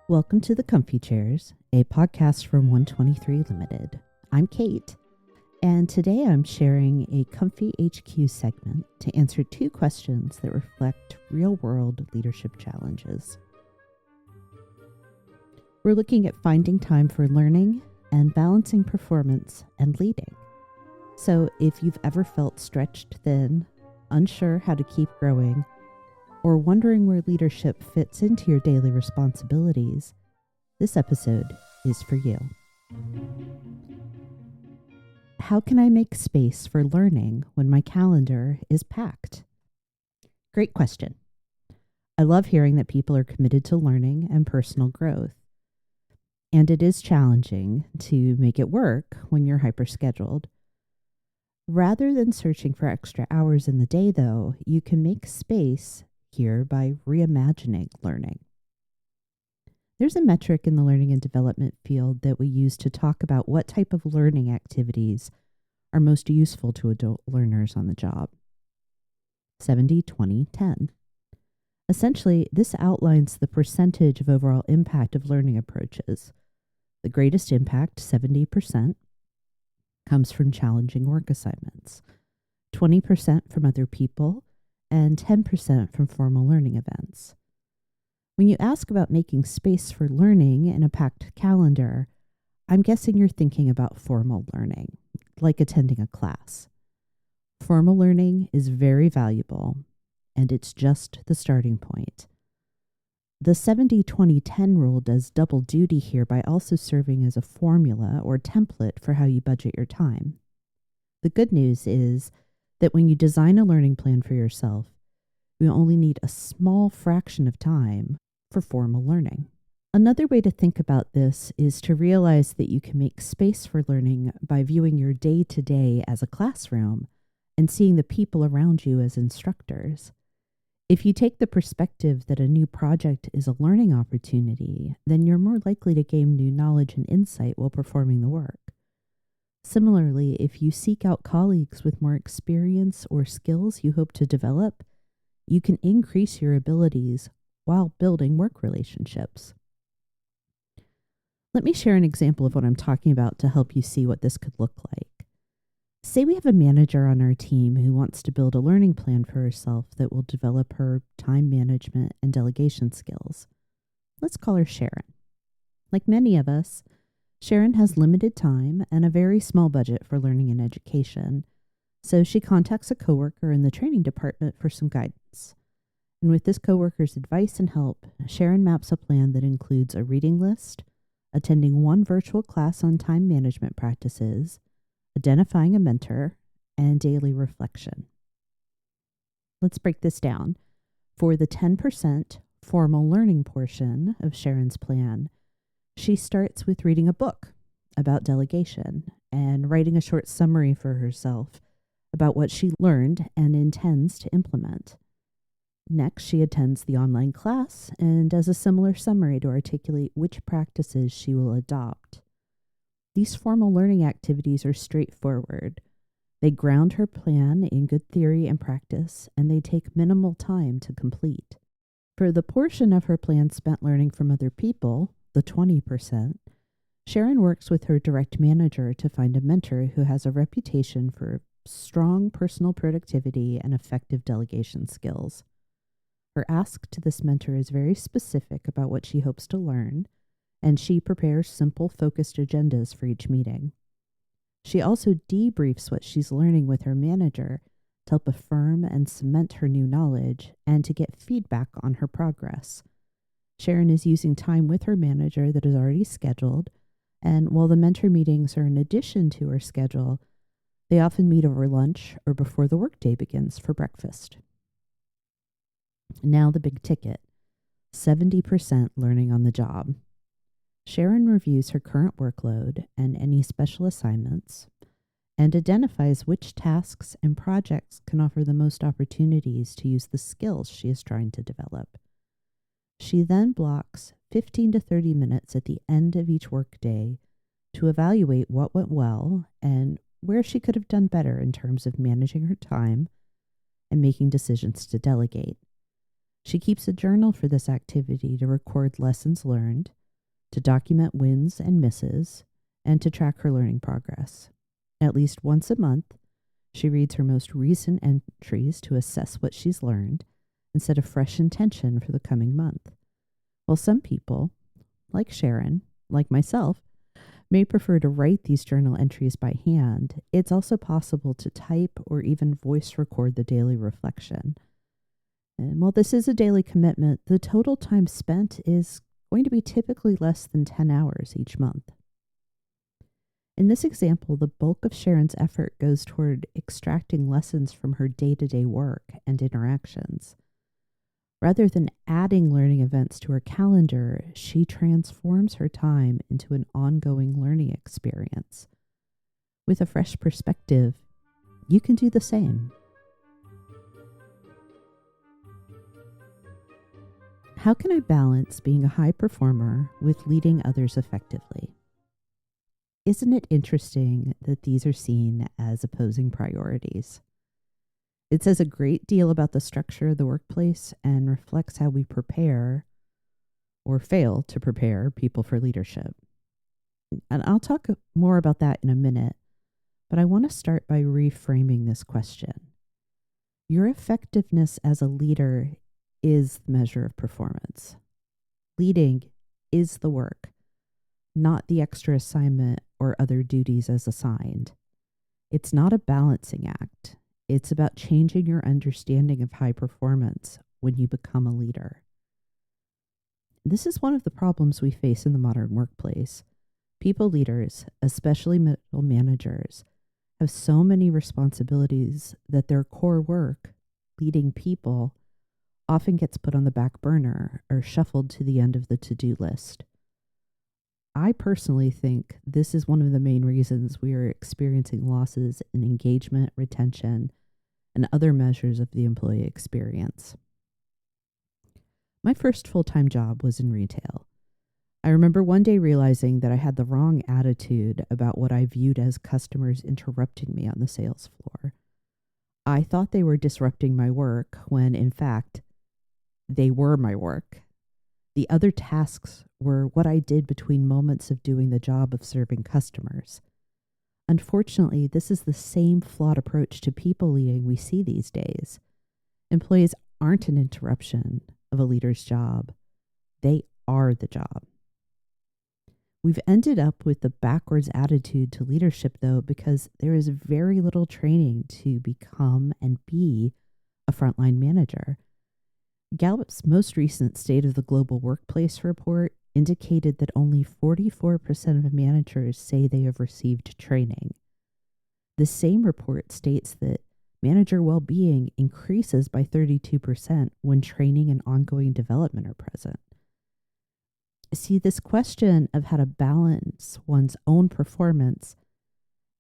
Welcome to the Comfy Chairs, a podcast from 123 Limited. I'm Kate, and today I'm sharing a comfyHQ segment to answer two questions that reflect real-world leadership challenges. We're looking at finding time for learning and balancing performance and leading. So if you've ever felt stretched thin, unsure how to keep growing, or wondering where leadership fits into your daily responsibilities, this episode is for you. How can I make space for learning when my calendar is packed? Great question. I love hearing that people are committed to learning and personal growth. And it is challenging to make it work when you're hyper-scheduled. Rather than searching for extra hours in the day, though, you can make space here by reimagining learning. There's a metric in the learning and development field that we use to talk about what type of learning activities are most useful to adult learners on the job. 70-20-10. Essentially, this outlines the percentage of overall impact of learning approaches. The greatest impact, 70%, comes from challenging work assignments, 20% from other people, and 10% from formal learning events. When you ask about making space for learning in a packed calendar, I'm guessing you're thinking about formal learning, like attending a class. Formal learning is very valuable, and it's just the starting point. The 70-20-10 rule does double duty here by also serving as a formula or template for how you budget your time. The good news is that when you design a learning plan for yourself, you only need a small fraction of time for formal learning. Another way to think about this is to realize that you can make space for learning by viewing your day-to-day as a classroom and seeing the people around you as instructors. If you take the perspective that a new project is a learning opportunity, then you're more likely to gain new knowledge and insight while performing the work. Similarly, if you seek out colleagues with more experience or skills you hope to develop, you can increase your abilities while building work relationships. Let me share an example of what I'm talking about to help you see what this could look like. Say we have a manager on our team who wants to build a learning plan for herself that will develop her time management and delegation skills. Let's call her Sharon. Like many of us, Sharon has limited time and a very small budget for learning and education, so she contacts a coworker in the training department for some guidance. And with this coworker's advice and help, Sharon maps a plan that includes a reading list, attending one virtual class on time management practices, identifying a mentor, and daily reflection. Let's break this down. For the 10% formal learning portion of Sharon's plan, she starts with reading a book about delegation and writing a short summary for herself about what she learned and intends to implement. Next, she attends the online class and does a similar summary to articulate which practices she will adopt. These formal learning activities are straightforward. They ground her plan in good theory and practice, and they take minimal time to complete. For the portion of her plan spent learning from other people, the 20%, Sharon works with her direct manager to find a mentor who has a reputation for strong personal productivity and effective delegation skills. Her ask to this mentor is very specific about what she hopes to learn, and she prepares simple, focused agendas for each meeting. She also debriefs what she's learning with her manager to help affirm and cement her new knowledge and to get feedback on her progress. Sharon is using time with her manager that is already scheduled, and while the mentor meetings are in addition to her schedule, they often meet over lunch or before the workday begins for breakfast. Now the big ticket, 70% learning on the job. Sharon reviews her current workload and any special assignments and identifies which tasks and projects can offer the most opportunities to use the skills she is trying to develop. She then blocks 15 to 30 minutes at the end of each workday to evaluate what went well and where she could have done better in terms of managing her time and making decisions to delegate. She keeps a journal for this activity to record lessons learned to document wins and misses, and to track her learning progress. At least once a month, she reads her most recent entries to assess what she's learned and set a fresh intention for the coming month. While some people, like Sharon, like myself, may prefer to write these journal entries by hand, it's also possible to type or even voice record the daily reflection. And while this is a daily commitment, the total time spent is going to be typically less than 10 hours each month. In this example, the bulk of Sharon's effort goes toward extracting lessons from her day-to-day work and interactions. Rather than adding learning events to her calendar, she transforms her time into an ongoing learning experience. With a fresh perspective, you can do the same. How can I balance being a high performer with leading others effectively? Isn't it interesting that these are seen as opposing priorities? It says a great deal about the structure of the workplace and reflects how we prepare or fail to prepare people for leadership. And I'll talk more about that in a minute, but I want to start by reframing this question. Your effectiveness as a leader is the measure of performance. Leading is the work, not the extra assignment or other duties as assigned. It's not a balancing act. It's about changing your understanding of high performance when you become a leader. This is one of the problems we face in the modern workplace. People leaders, especially middle managers, have so many responsibilities that their core work, leading people, often gets put on the back burner or shuffled to the end of the to-do list. I personally think this is one of the main reasons we are experiencing losses in engagement, retention, and other measures of the employee experience. My first full-time job was in retail. I remember one day realizing that I had the wrong attitude about what I viewed as customers interrupting me on the sales floor. I thought they were disrupting my work when, in fact, they were my work. The other tasks were what I did between moments of doing the job of serving customers. Unfortunately, this is the same flawed approach to people leading we see these days. Employees aren't an interruption of a leader's job. They are the job. We've ended up with the backwards attitude to leadership, though, because there is very little training to become and be a frontline manager. Gallup's most recent State of the Global Workplace report indicated that only 44% of managers say they have received training. The same report states that manager well-being increases by 32% when training and ongoing development are present. See, this question of how to balance one's own performance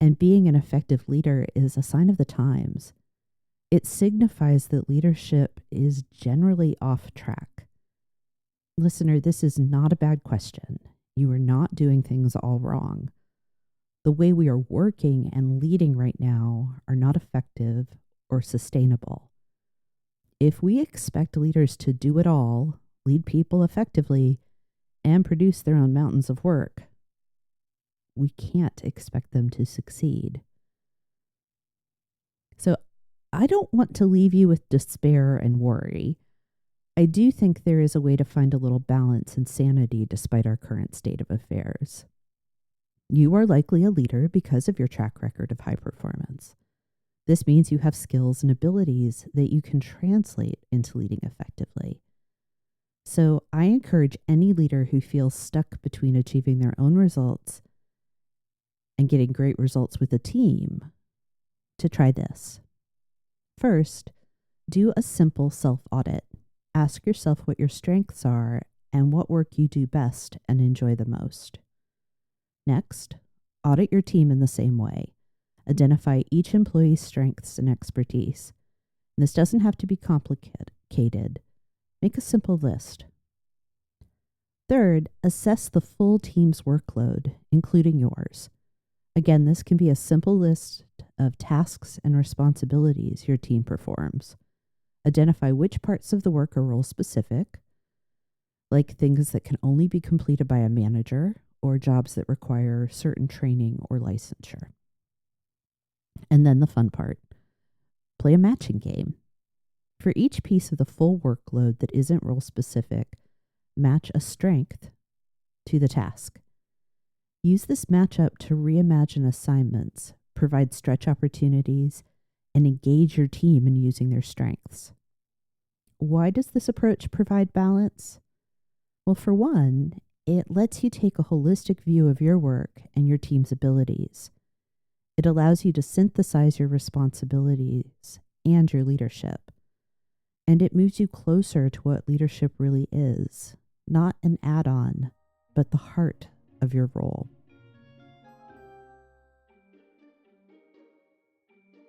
and being an effective leader is a sign of the times. It signifies that leadership is generally off track. Listener, this is not a bad question. You are not doing things all wrong. The way we are working and leading right now are not effective or sustainable. If we expect leaders to do it all, lead people effectively, and produce their own mountains of work, we can't expect them to succeed. So I don't want to leave you with despair and worry. I do think there is a way to find a little balance and sanity despite our current state of affairs. You are likely a leader because of your track record of high performance. This means you have skills and abilities that you can translate into leading effectively. So I encourage any leader who feels stuck between achieving their own results and getting great results with a team to try this. First, do a simple self-audit. Ask yourself what your strengths are and what work you do best and enjoy the most. Next, audit your team in the same way. Identify each employee's strengths and expertise. And this doesn't have to be complicated. Make a simple list. Third, assess the full team's workload, including yours. Again, this can be a simple list of tasks and responsibilities your team performs. Identify which parts of the work are role specific, like things that can only be completed by a manager or jobs that require certain training or licensure. And then the fun part, play a matching game. For each piece of the full workload that isn't role specific, match a strength to the task. Use this matchup to reimagine assignments, provide stretch opportunities, and engage your team in using their strengths. Why does this approach provide balance? Well, for one, it lets you take a holistic view of your work and your team's abilities. It allows you to synthesize your responsibilities and your leadership. And it moves you closer to what leadership really is, not an add-on, but the heart of your role.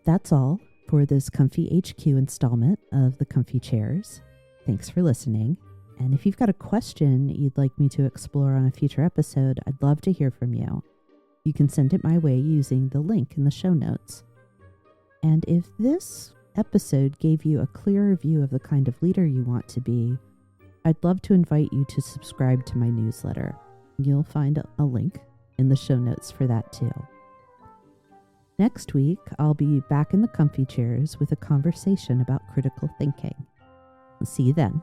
That's all for this comfyHQ installment of the Comfy Chairs. Thanks for listening. And if you've got a question you'd like me to explore on a future episode, I'd love to hear from you. You can send it my way using the link in the show notes. And if this episode gave you a clearer view of the kind of leader you want to be, I'd love to invite you to subscribe to my newsletter. You'll find a link in the show notes for that too. Next week, I'll be back in the comfy chairs with a conversation about critical thinking. See you then.